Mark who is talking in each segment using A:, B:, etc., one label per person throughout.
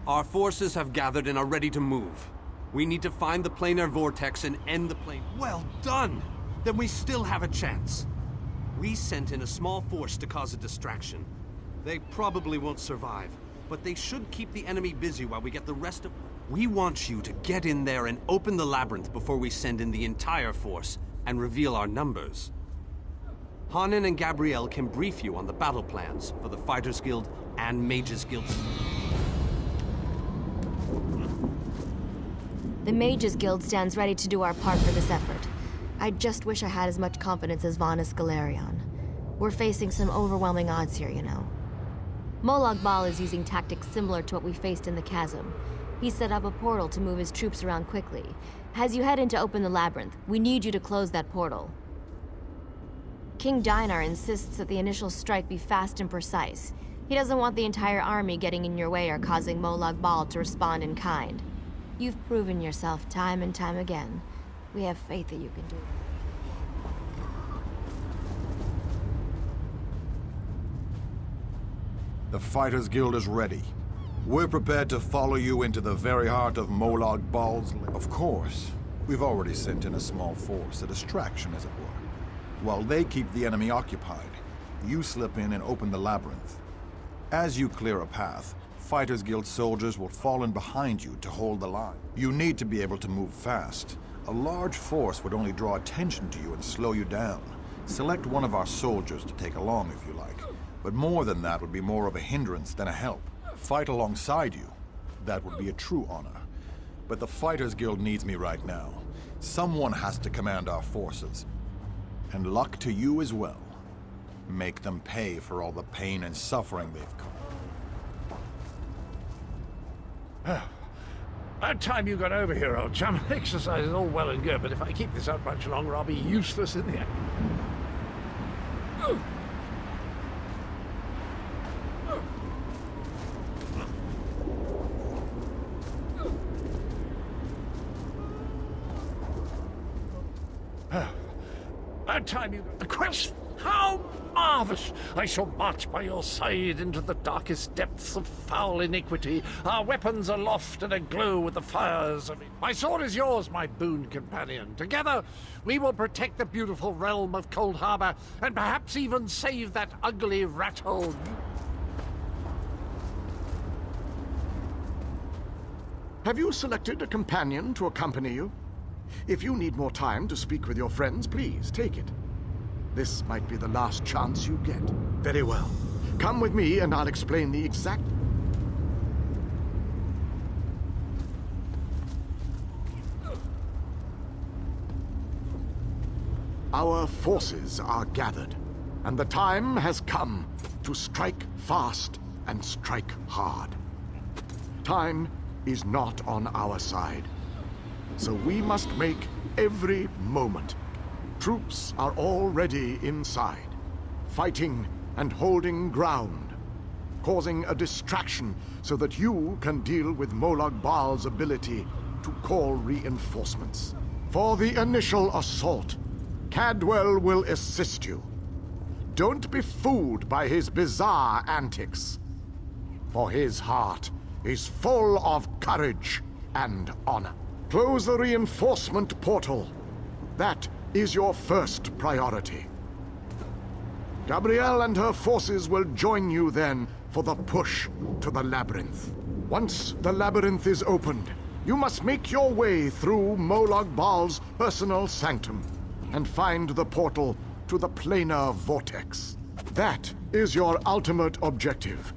A: Our forces have gathered and are ready to move. We need to find the planar vortex and end the plane. Well done! Then we still have a chance. We sent in a small force to cause a distraction. They probably won't survive, but they should keep the enemy busy while we get the rest of... We want you to get in there and open the labyrinth before we send in the entire force and reveal our numbers. Hanan and Gabrielle can brief you on the battle plans for the Fighters Guild and Mages Guild.
B: The Mages Guild stands ready to do our part for this effort. I just wish I had as much confidence as Vanus Galerion. We're facing some overwhelming odds here, you know. Molag Bal is using tactics similar to what we faced in the chasm. He set up a portal to move his troops around quickly. As you head in to open the labyrinth, we need you to close that portal. King Dinar insists that the initial strike be fast and precise. He doesn't want the entire army getting in your way or causing Molag Bal to respond in kind. You've proven yourself time and time again. We have faith that you can do it.
C: The Fighters Guild is ready. We're prepared to follow you into the very heart of Molag Bal's... Of course. We've already sent in a small force, a distraction as it were. While they keep the enemy occupied, you slip in and open the labyrinth. As you clear a path, Fighters Guild soldiers will fall in behind you to hold the line. You need to be able to move fast. A large force would only draw attention to you and slow you down. Select one of our soldiers to take along if you like. But more than that would be more of a hindrance than a help. Fight alongside you. That would be a true honor. But the Fighters Guild needs me right now. Someone has to command our forces. And luck to you as well. Make them pay for all the pain and suffering they've caused.
D: About time you got over here, old chum. Exercise is all well and good, but if I keep this up much longer, I'll be useless in the end. About time you got the quest. How marvelous! I shall march by your side into the darkest depths of foul iniquity, our weapons aloft and aglow with the fires of it. My sword is yours, my boon companion. Together, we will protect the beautiful realm of Cold Harbor, and perhaps even save that ugly rat hole.
E: Have you selected a companion to accompany you? If you need more time to speak with your friends, please take it. This might be the last chance you get. Very well. Come with me and I'll explain the exact... Our forces are gathered, and the time has come to strike fast and strike hard. Time is not on our side, so we must make every moment. Troops are already inside, fighting and holding ground, causing a distraction so that you can deal with Molag Bal's ability to call reinforcements. For the initial assault, Cadwell will assist you. Don't be fooled by his bizarre antics, for his heart is full of courage and honor. Close the reinforcement portal. That is your first priority. Gabrielle and her forces will join you then for the push to the labyrinth. Once the labyrinth is opened, you must make your way through Molag Bal's personal sanctum and find the portal to the planar vortex. That is your ultimate objective.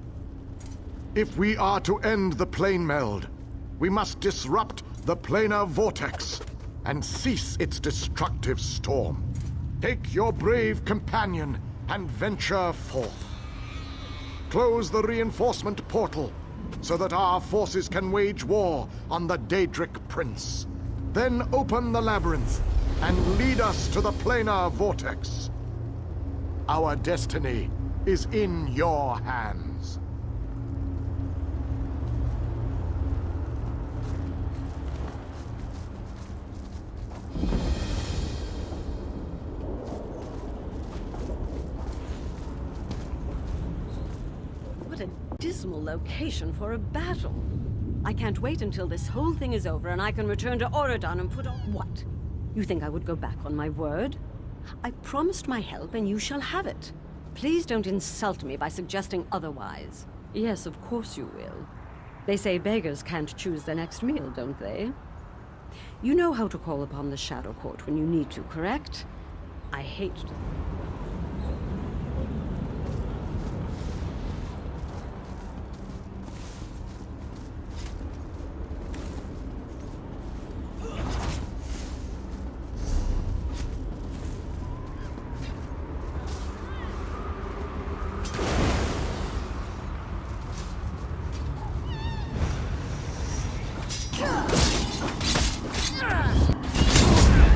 E: If we are to end the plane meld, we must disrupt the planar vortex and cease its destructive storm. Take your brave companion and venture forth. Close the reinforcement portal so that our forces can wage war on the Daedric Prince. Then open the labyrinth and lead us to the planar vortex. Our destiny is in your hands.
F: What a dismal location for a battle. I can't wait until this whole thing is over and I can return to Oregon and put on... What? You think I would go back on my word? I promised my help and you shall have it. Please don't insult me by suggesting otherwise. Yes, of course you will. They say beggars can't choose their next meal, don't they? You know how to call upon the Shadow Court when you need to, correct? I hate to...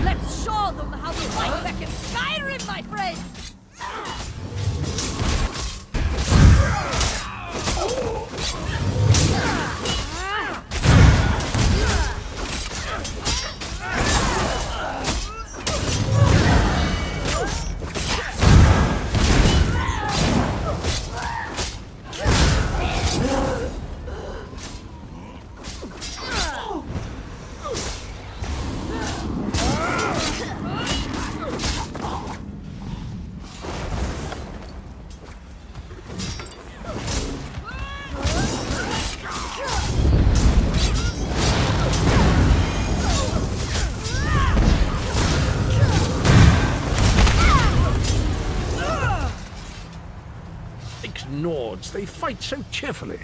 F: Let's show them how we fight back in Skyrim, my friend!
D: Nords, they fight so cheerfully.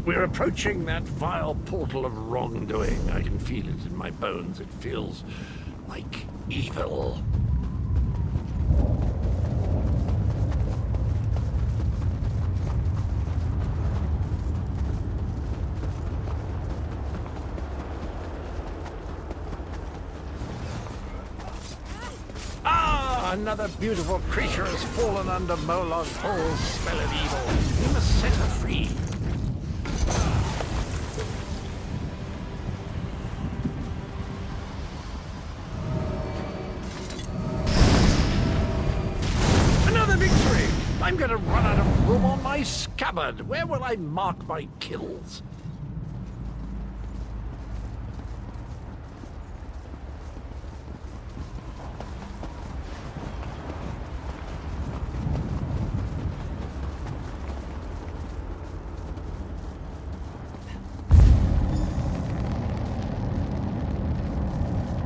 D: We're approaching that vile portal of wrongdoing. I can feel it in my bones. It feels like evil. Ah, another beautiful creature has fallen under Molog Ball's spell of evil. We must set her free. I'm gonna run out of room on my scabbard. Where will I mark my kills?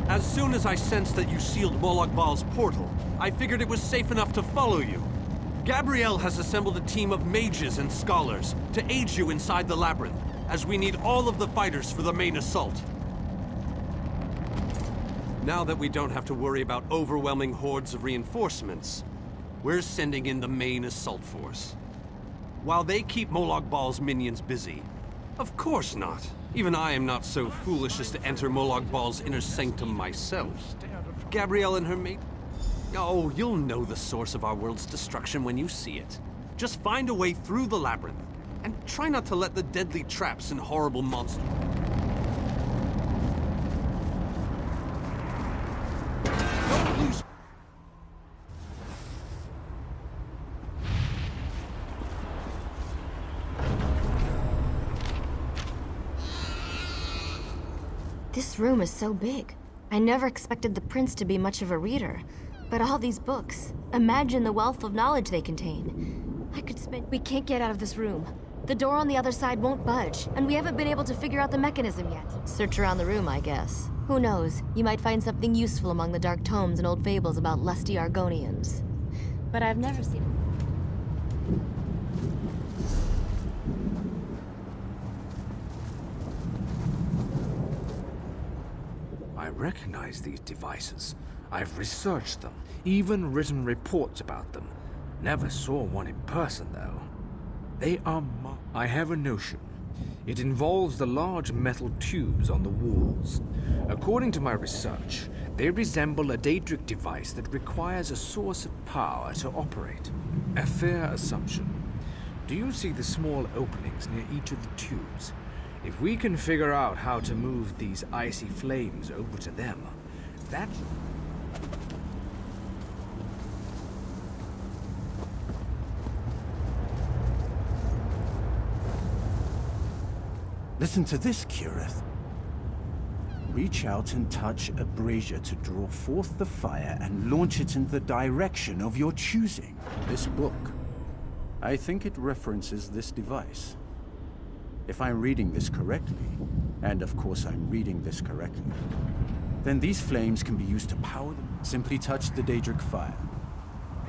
A: As soon as I sensed that you sealed Molag Bal's portal, I figured it was safe enough to follow you. Gabrielle has assembled a team of mages and scholars to aid you inside the labyrinth, as we need all of the fighters for the main assault. Now that we don't have to worry about overwhelming hordes of reinforcements, we're sending in the main assault force. While they keep Molag Bal's minions busy, of course not. Even I am not so foolish as to enter Molag Bal's inner sanctum myself. Gabrielle and her mate... Oh, you'll know the source of our world's destruction when you see it. Just find a way through the labyrinth, and try not to let the deadly traps and horrible monsters... Don't lose...
B: This room is so big. I never expected the prince to be much of a reader. But all these books, imagine the wealth of knowledge they contain. I could spend... We can't get out of this room. The door on the other side won't budge, and we haven't been able to figure out the mechanism yet. Search around the room, I guess. Who knows? You might find something useful among the dark tomes and old fables about lusty Argonians. But I've never seen...
G: I recognize these devices. I've researched them, even written reports about them. Never saw one in person, though. They are I have a notion. It involves the large metal tubes on the walls. According to my research, they resemble a Daedric device that requires a source of power to operate. A fair assumption. Do you see the small openings near each of the tubes? If we can figure out how to move these icy flames over to them, that...
H: Listen to this, Kirith. Reach out and touch a brazier to draw forth the fire and launch it in the direction of your choosing. This book, I think it references this device. If I'm reading this correctly, and of course I'm reading this correctly, then these flames can be used to power them. Simply touch the Daedric fire.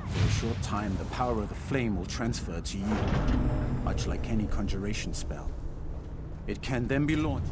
H: For a short time, the power of the flame will transfer to you, much like any conjuration spell. It can then be launched.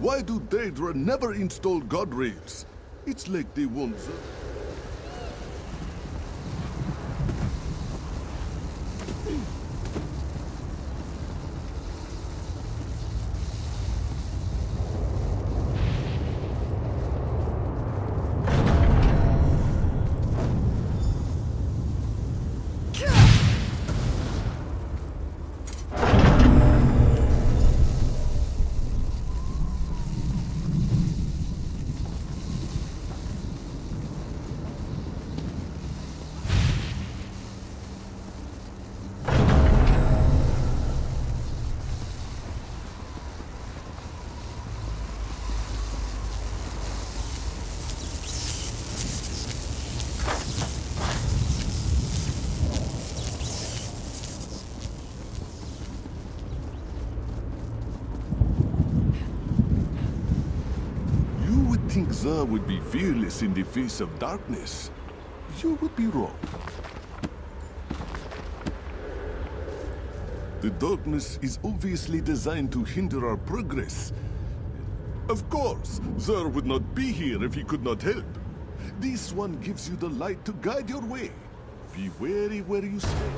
I: Why do Daedra never install guardrails? It's like they want... think Xur would be fearless in the face of darkness. You would be wrong. The darkness is obviously designed to hinder our progress. Of course, Xur would not be here if he could not help. This one gives you the light to guide your way. Be wary where you stay.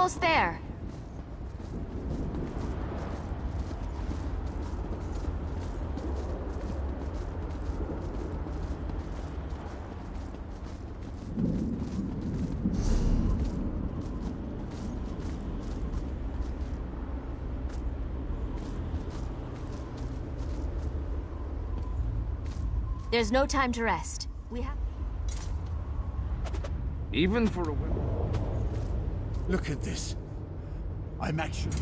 B: almost there. There's no time to rest. We have...
G: Even for a woman.
H: Look at this. I'm actually...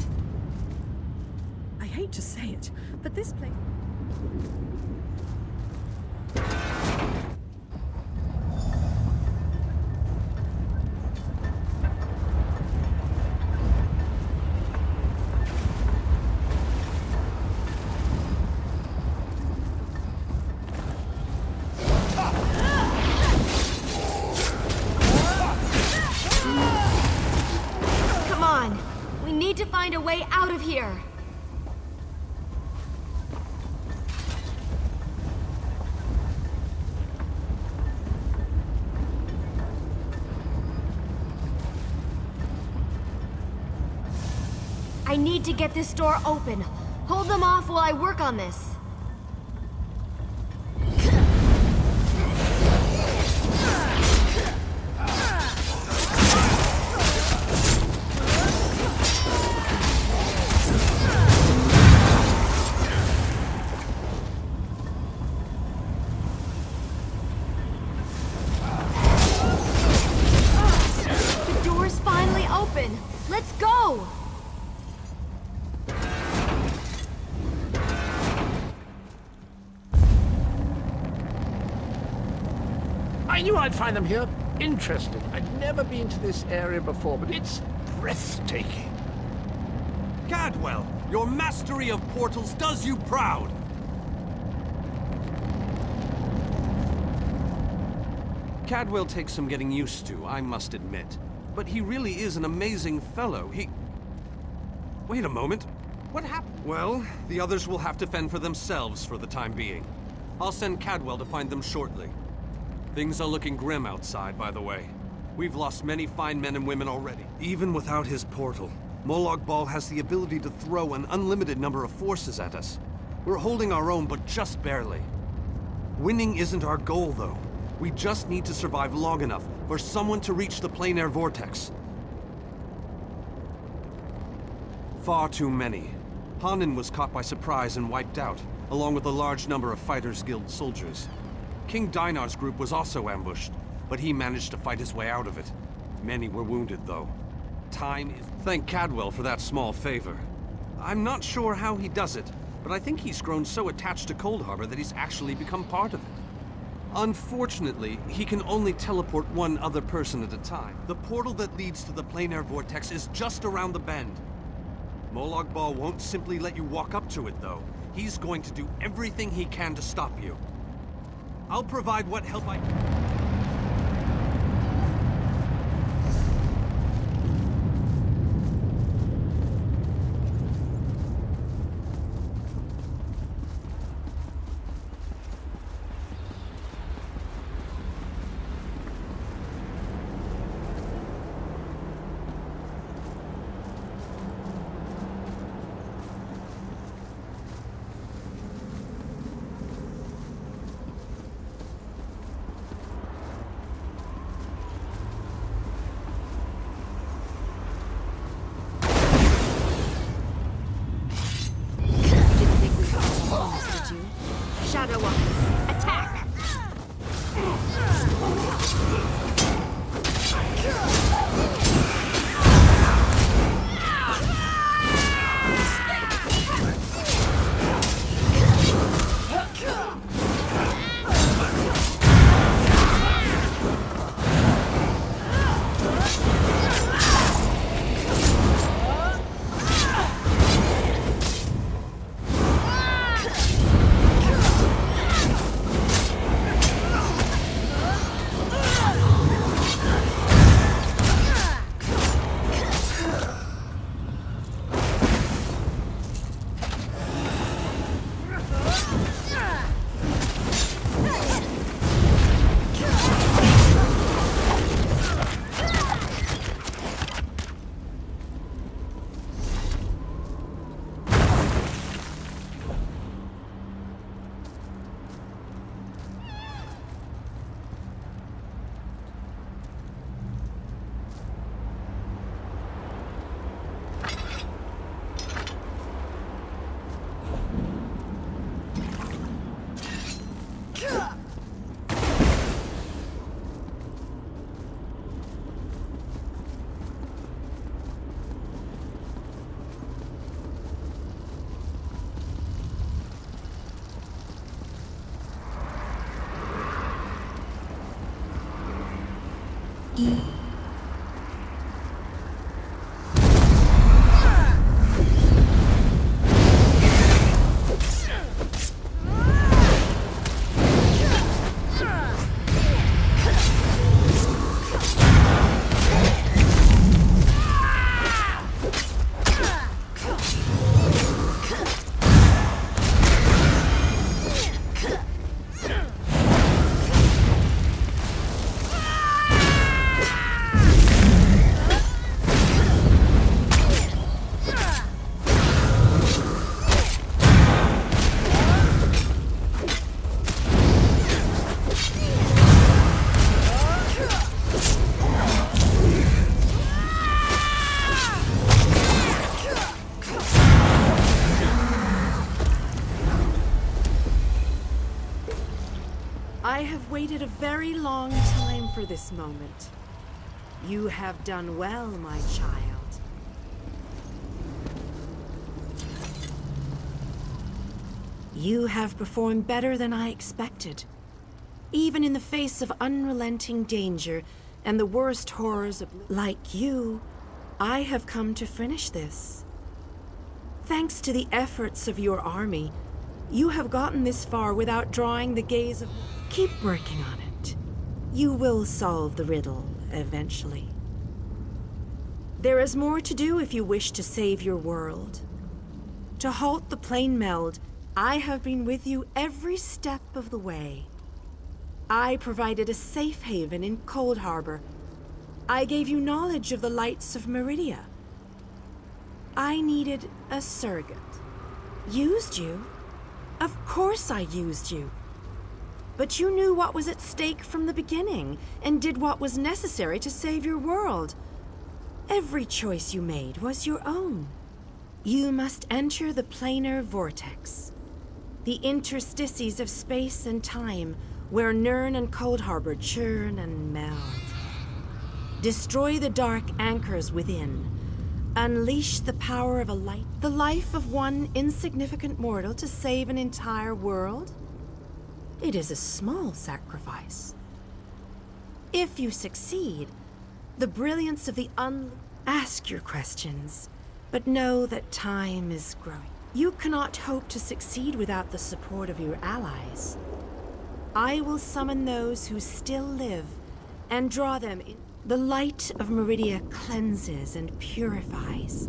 J: I hate to say it, but this place...
B: Come on! We need to find a way out of here! I need to get this door open. Hold them off while I work on this. The door's finally open. Let's go!
D: I knew I'd find them here. Interesting. I'd never been to this area before, but it's breathtaking.
A: Cadwell, your mastery of portals does you proud! Cadwell takes some getting used to, I must admit. But he really is an amazing fellow. Wait a moment. What happened? Well, the others will have to fend for themselves for the time being. I'll send Cadwell to find them shortly. Things are looking grim outside, by the way. We've lost many fine men and women already. Even without his portal, Molag Bal has the ability to throw an unlimited number of forces at us. We're holding our own, but just barely. Winning isn't our goal, though. We just need to survive long enough for someone to reach the plain air vortex. Far too many. Hanan was caught by surprise and wiped out, along with a large number of Fighters Guild soldiers. King Dinar's group was also ambushed, but he managed to fight his way out of it. Many were wounded, though. Time is... Thank Cadwell for that small favor. I'm not sure how he does it, but I think he's grown so attached to Cold Harbor that he's actually become part of it. Unfortunately, he can only teleport one other person at a time. The portal that leads to the plain air vortex is just around the bend. Molag Bal won't simply let you walk up to it, though. He's going to do everything he can to stop you. I'll provide what help I can.
J: I have waited a very long time for this moment. You have done well, my child. You have performed better than I expected. Even in the face of unrelenting danger and the worst horrors of... Like you, I have come to finish this. Thanks to the efforts of your army, you have gotten this far without drawing the gaze of... Keep working on it. You will solve the riddle eventually. There is more to do if you wish to save your world. To halt the plane meld, I have been with you every step of the way. I provided a safe haven in Cold Harbor. I gave you knowledge of the lights of Meridia. I needed a surrogate. Used you? Of course I used you. But you knew what was at stake from the beginning, and did what was necessary to save your world. Every choice you made was your own. You must enter the planar vortex, the interstices of space and time, where Nirn and Cold Harbor churn and meld. Destroy the dark anchors within. Unleash the power of a light, the life of one insignificant mortal to save an entire world? It is a small sacrifice. If you succeed, the brilliance of the Ask your questions, but know that time is growing. You cannot hope to succeed without the support of your allies. I will summon those who still live and draw them in. The light of Meridia cleanses and purifies.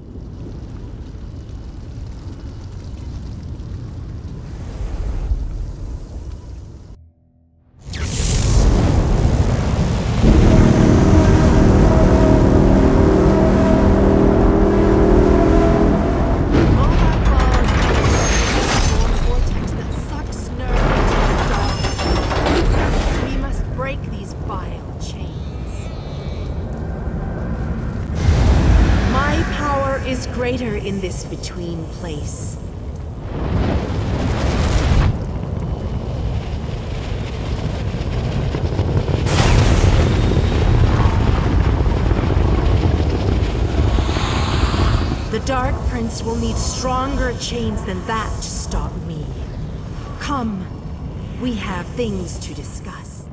J: Greater in this between place. The Dark Prince will need stronger chains than that to stop me. Come, we have things to discuss.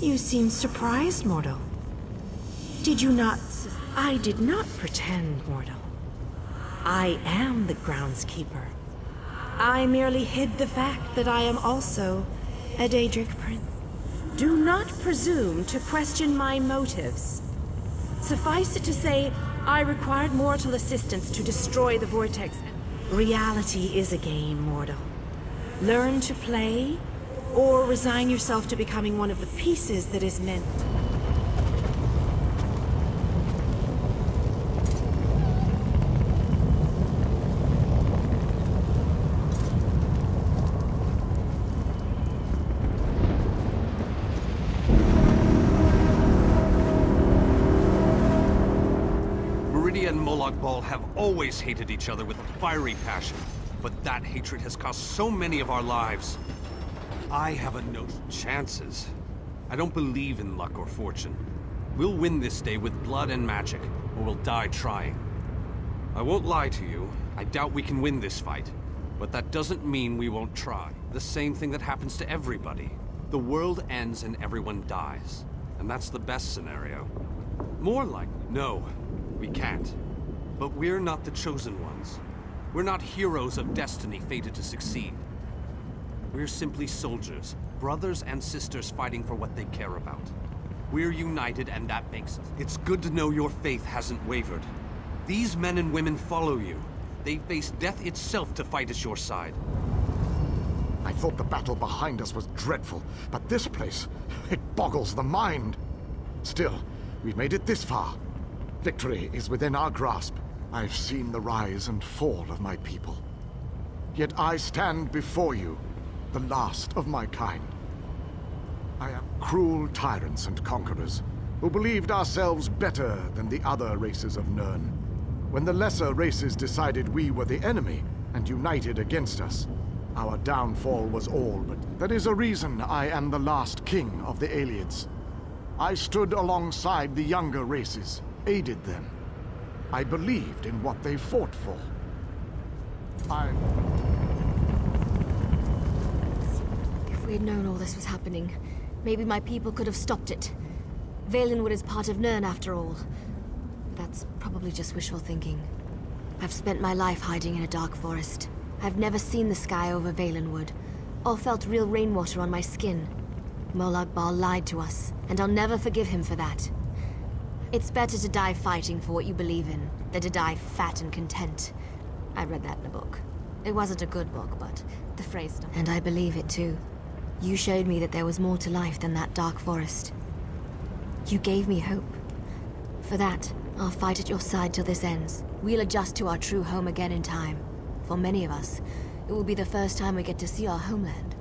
J: You seem surprised, mortal. Did you not... I did not pretend, mortal. I am the groundskeeper. I merely hid the fact that I am also a Daedric prince. Do not presume to question my motives. Suffice it to say, I required mortal assistance to destroy the vortex. Reality is a game, mortal. Learn to play, or resign yourself to becoming one of the pieces that is meant.
A: Ball have always hated each other with a fiery passion, but that hatred has cost so many of our lives. I have a no chances. I don't believe in luck or fortune. We'll win this day with blood and magic, or we'll die trying. I won't lie to you, I doubt we can win this fight, but that doesn't mean we won't try. The same thing that happens to everybody. The world ends and everyone dies. and that's the best scenario. More like, no, we can't. But we're not the chosen ones. We're not heroes of destiny fated to succeed. We're simply soldiers, brothers and sisters fighting for what they care about. We're united, and that makes us. It's good to know your faith hasn't wavered. These men and women follow you. They face death itself to fight at your side.
E: I thought the battle behind us was dreadful, but this place, it boggles the mind. Still, we've made it this far. Victory is within our grasp. I've seen the rise and fall of my people. Yet I stand before you, the last of my kind. I am cruel tyrants and conquerors who believed ourselves better than the other races of Nirn. When the lesser races decided we were the enemy and united against us, our downfall was all but... That is a reason I am the last king of the Aliads. I stood alongside the younger races, aided them. I believed in what they fought for.
B: If we had known all this was happening, maybe my people could have stopped it. Valenwood is part of Nirn after all. That's probably just wishful thinking. I've spent my life hiding in a dark forest. I've never seen the sky over Valenwood, or felt real rainwater on my skin. Molag Bal lied to us, and I'll never forgive him for that. It's better to die fighting for what you believe in, than to die fat and content. I read that in a book. It wasn't a good book, but the phrase stuck. And I believe it too. You showed me that there was more to life than that dark forest. You gave me hope. For that, I'll fight at your side till this ends. We'll adjust to our true home again in time. For many of us, it will be the first time we get to see our homeland.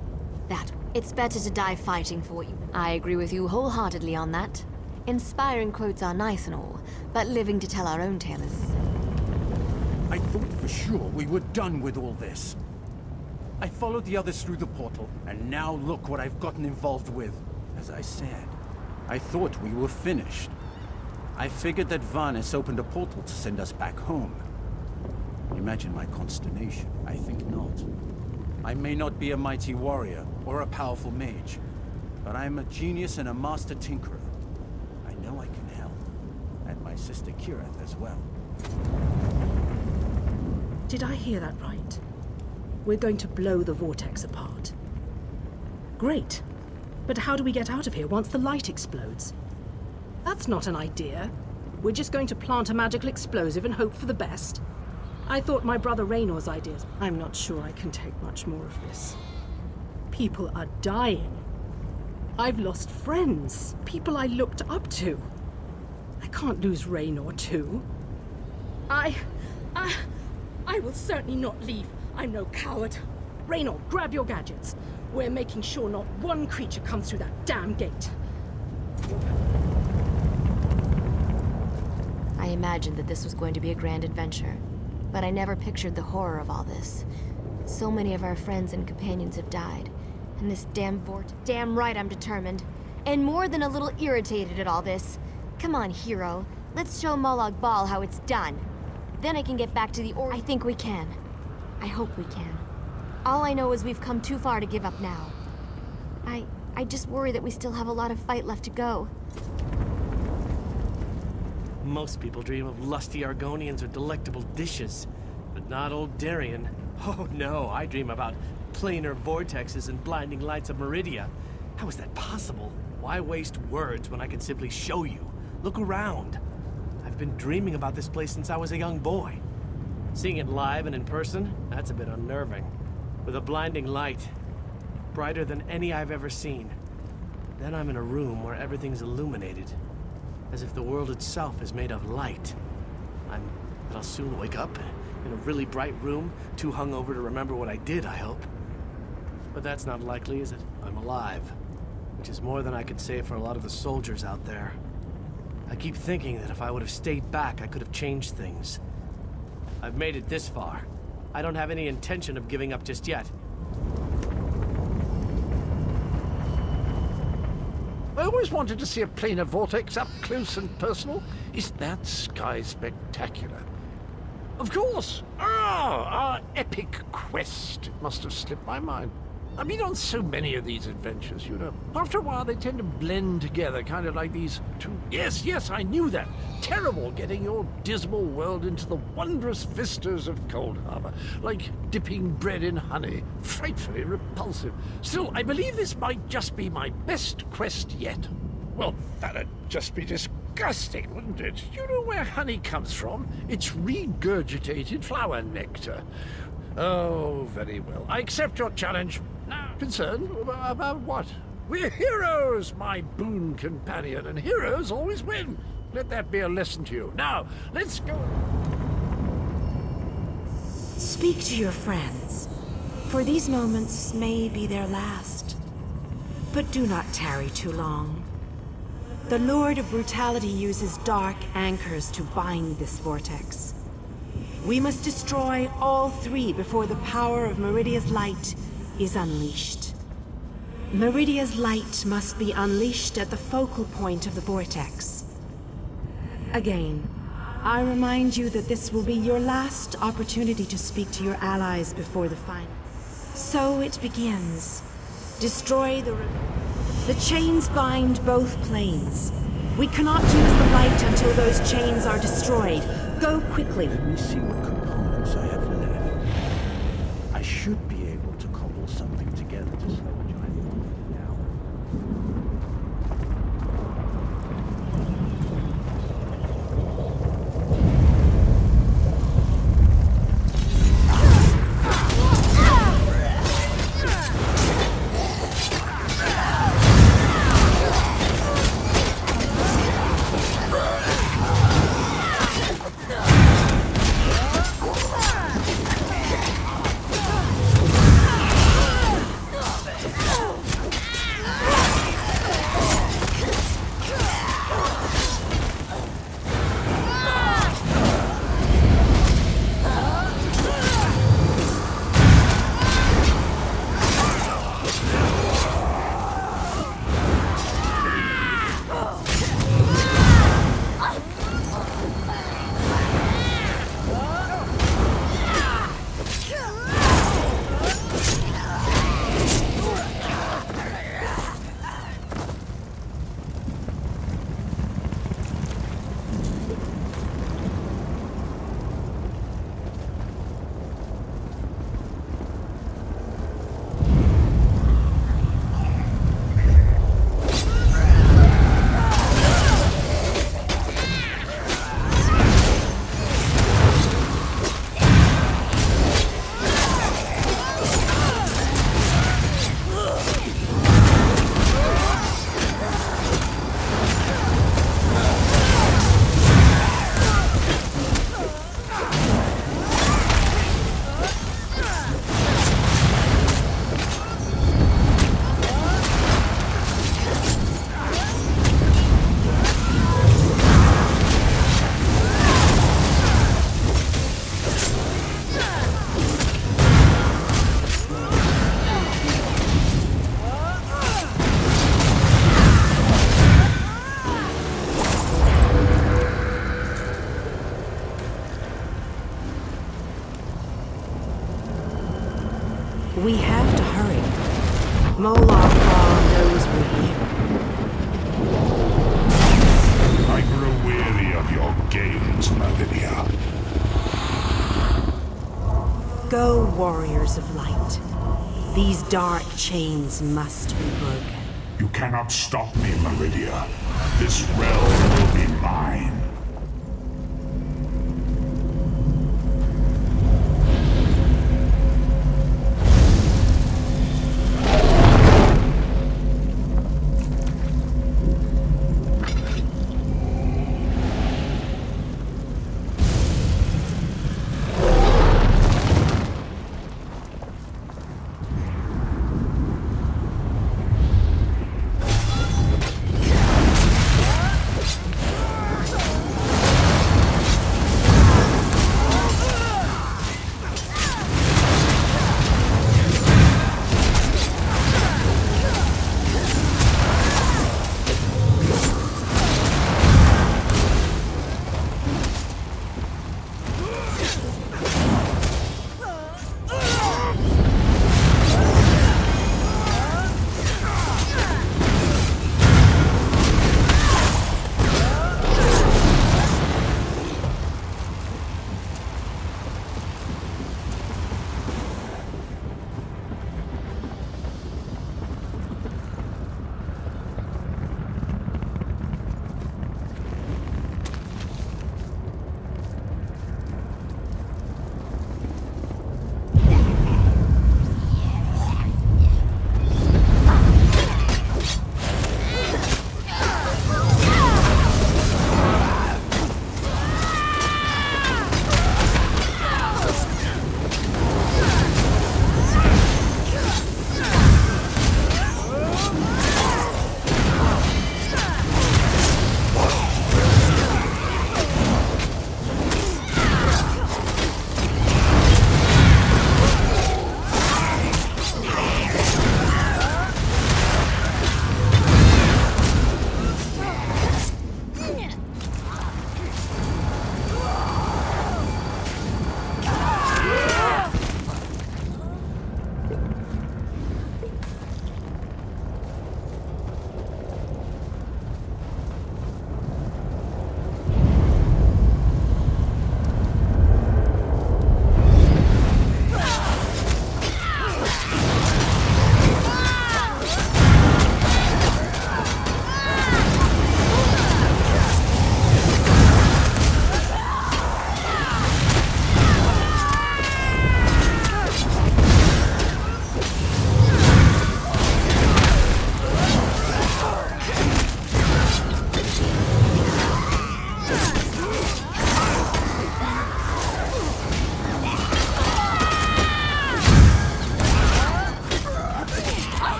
B: It's better to die fighting for what you... I agree with you wholeheartedly on that. Inspiring quotes are nice and all, but living to tell our own tale is...
H: I thought for sure we were done with all this. I followed the others through the portal, and now look what I've gotten involved with. As I said, I thought we were finished. I figured that Vanis opened a portal to send us back home. Imagine my consternation. I think not. I may not be a mighty warrior or a powerful mage, but I am a genius and a master tinkerer. I know I can help, and my sister Kirith as well.
J: Did I hear that right? We're going to blow the vortex apart. Great. But how do we get out of here once the light explodes? That's not an idea. We're just going to plant a magical explosive and hope for the best. I thought my brother Raynor's ideas. I'm not sure I can take much more of this. People are dying. I've lost friends, people I looked up to. I can't lose Raynor too. I will certainly not leave. I'm no coward. Raynor, grab your gadgets. We're making sure not one creature comes through that damn gate.
B: I imagined that this was going to be a grand adventure, but I never pictured the horror of all this. So many of our friends and companions have died, and this damn vortex. Damn right I'm determined. And more than a little irritated at all this. Come on, hero. Let's show Molag Bal how it's done. Then I can get back to the I think we can. I hope we can. All I know is we've come too far to give up now. I just worry that we still have a lot of fight left to go.
K: Most people dream of lusty Argonians or delectable dishes, but not old Darien. Oh no, I dream about planar vortexes and blinding lights of Meridia. How is that possible? Why waste words when I can simply show you? Look around. I've been dreaming about this place since I was a young boy. Seeing it live and in person, that's a bit unnerving. With a blinding light, brighter than any I've ever seen. Then I'm in a room where everything's illuminated, as if the world itself is made of light. I'll soon wake up in a really bright room, too hungover to remember what I did, I hope. But that's not likely, is it? I'm alive, which is more than I could say for a lot of the soldiers out there. I keep thinking that if I would have stayed back, I could have changed things. I've made it this far. I don't have any intention of giving up just yet.
D: I always wanted to see a planar vortex up close and personal. Isn't that sky spectacular? Of course! Ah, our epic quest. It must have slipped my mind. I've been on so many of these adventures, you know. After a while, they tend to blend together, kind of like these two... Yes, I knew that. Terrible getting your dismal world into the wondrous vistas of Cold Harbor. Like dipping bread in honey. Frightfully repulsive. Still, I believe this might just be my best quest yet. Well, that'd just be disgusting, wouldn't it? You know where honey comes from? It's regurgitated flower nectar. Oh, very well. I accept your challenge. Now, concerned about what? We're heroes, my boon companion, and heroes always win. Let that be a lesson to you. Now, let's go.
J: Speak to your friends, for these moments may be their last. But do not tarry too long. The Lord of Brutality uses dark anchors to bind this vortex. We must destroy all three before the power of Meridia's light is unleashed. Meridia's light must be unleashed at the focal point of the vortex. Again, I remind you that this will be your last opportunity to speak to your allies before the final. So it begins. Destroy the chains bind both planes. We cannot use the light until those chains are destroyed. Go quickly.
H: Let me see what components I have left. I should be able to cobble something together to slow a giant down.
J: We have to hurry. Molag Bal knows we're here.
L: I grow weary of your games, Meridia.
J: Go, warriors of light. These dark chains must be broken.
L: You cannot stop me, Meridia. This realm will be mine.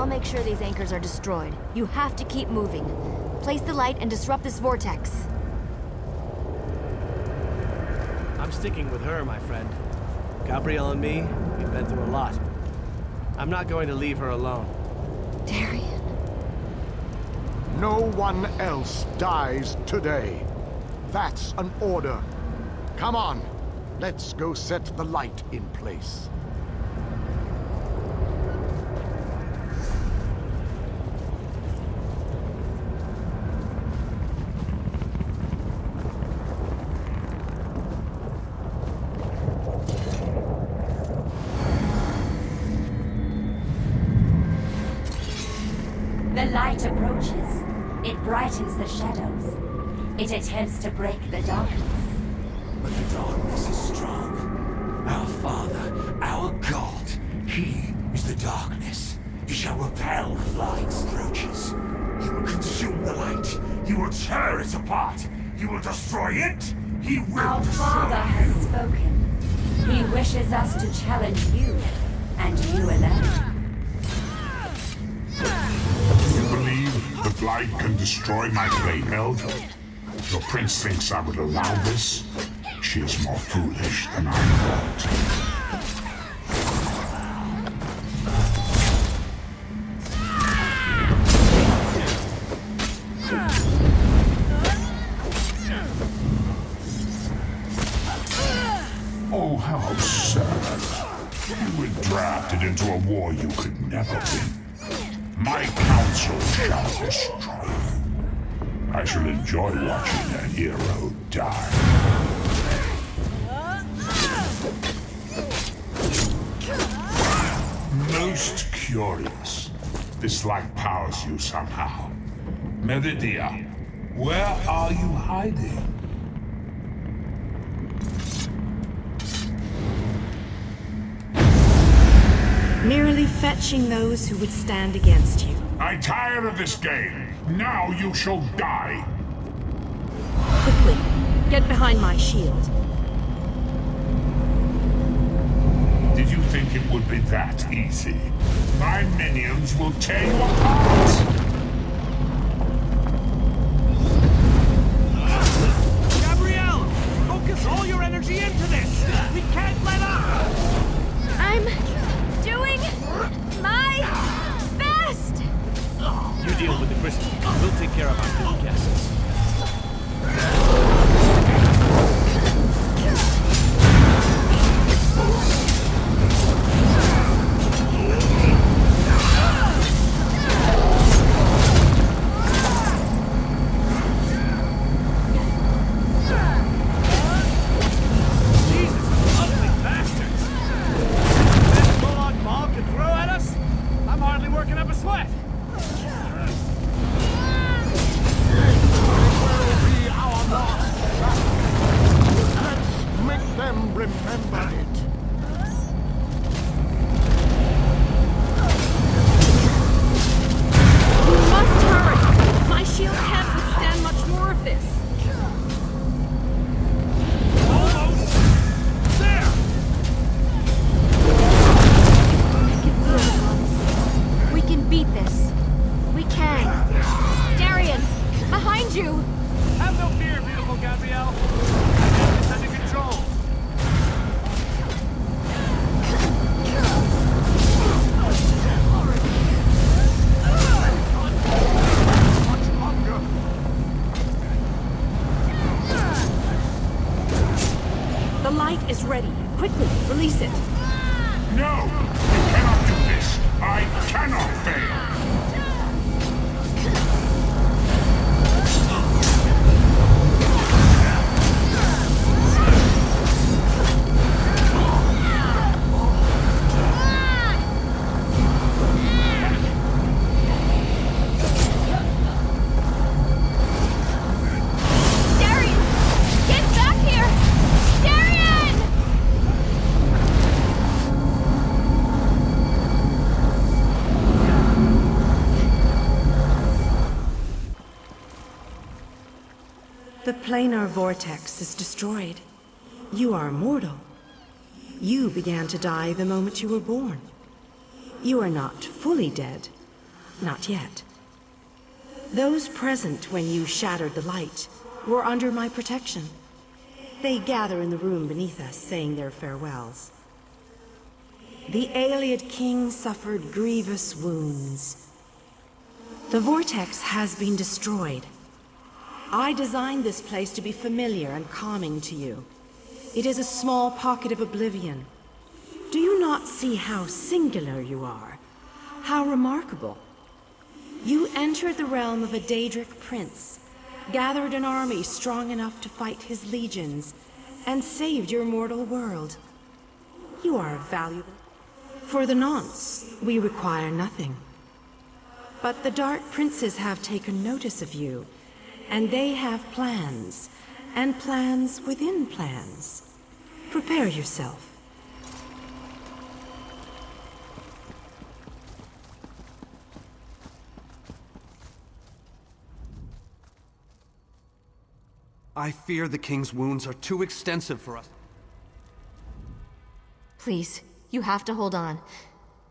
B: I'll make sure these anchors are destroyed. You have to keep moving. Place the light and disrupt this vortex.
K: I'm sticking with her, my friend. Gabrielle and me, we've been through a lot. I'm not going to leave her alone.
B: Darian.
E: No one else dies today. That's an order. Come on, let's go set the light in place.
M: The light approaches. It brightens the shadows. It attempts to break the darkness.
N: But the darkness is strong. Our Father, our God, He is the darkness. He shall repel the light's approaches. He will consume the light. He will tear it apart. He will destroy it. He will
M: Our
N: destroy
M: Father has spoken. He wishes us to challenge you, and you alone.
L: You believe that light can destroy my playheld? Your prince thinks I would allow this? She is more foolish than I thought. Oh, how sad. You were drafted into a war you could never win. My counsel shall destroy you. I shall enjoy watching a hero die. Most curious. This light powers you somehow. Meridia, where are you hiding?
J: Merely fetching those who would stand against you.
L: I'm tired of this game. Now you shall die.
J: Quickly, get behind my shield.
L: Did you think it would be that easy? My minions will tear you apart!
K: Gabrielle! Focus all your energy into this! We can't let up!
B: I'm doing my best!
K: You deal with the crystals. We'll take care of our little guests.
J: Is ready. Quickly, release it.
L: No! You cannot do this! I cannot fail!
J: The planar vortex is destroyed. You are immortal. You began to die the moment you were born. You are not fully dead, Not yet. Those present when you shattered the light were under my protection. They gather in the room beneath us, saying their farewells. The Ayleid king suffered grievous wounds. The vortex has been destroyed. I designed this place to be familiar and calming to you. It is a small pocket of oblivion. Do you not see how singular you are? How remarkable? You entered the realm of a Daedric prince, gathered an army strong enough to fight his legions, and saved your mortal world. You are valuable. For the nonce, we require nothing. But the Dark Princes have taken notice of you, and they have plans, and plans within plans. Prepare yourself.
A: I fear the king's wounds are too extensive for us.
B: Please, you have to hold on.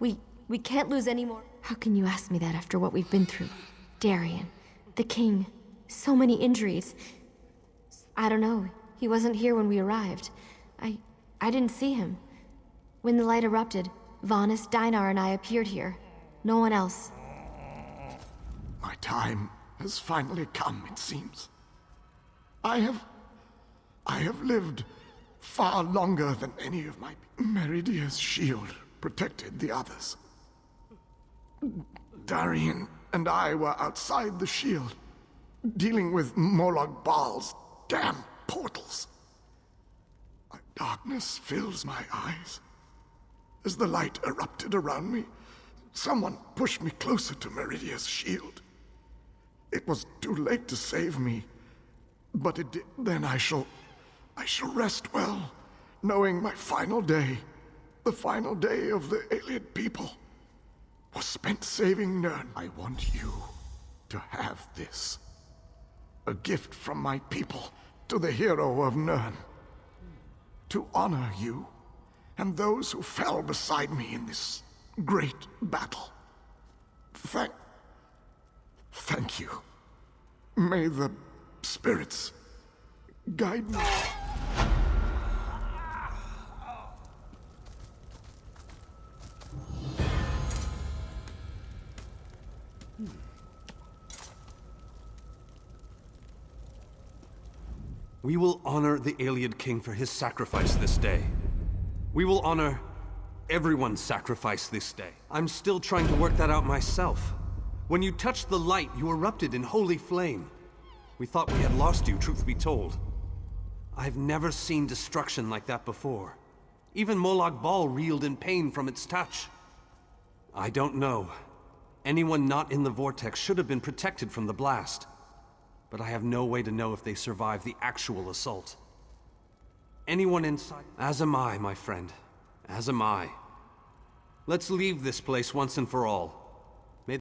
B: We can't lose any more. How can you ask me that after what we've been through? Darien, the king, so many injuries. I don't know. He wasn't here when we arrived. I didn't see him. When the light erupted, Vanis, Dinar, and I appeared here. No one else.
E: My time has finally come, it seems. I have lived far longer than any of my... Meridia's shield protected the others. Darien and I were outside the shield, dealing with Molag Bal's damn portals. A darkness fills my eyes. As the light erupted around me, someone pushed me closer to Meridia's shield. It was too late to save me, but it did. Then I shall rest well, knowing my final day, the final day of the Ayleid people, was spent saving Nirn. I want you to have this. A gift from my people to the hero of Nirn. To honor you and those who fell beside me in this great battle. Thank you. May the spirits guide me.
A: We will honor the Ayleid king for his sacrifice this day. We will honor everyone's sacrifice this day. I'm still trying to work that out myself. When you touched the light, you erupted in holy flame. We thought we had lost you, truth be told. I've never seen destruction like that before. Even Molag Bal reeled in pain from its touch. I don't know. Anyone not in the vortex should have been protected from the blast. But I have no way to know if they survived the actual assault. Anyone inside? As am I, my friend. As am I. Let's leave this place once and for all.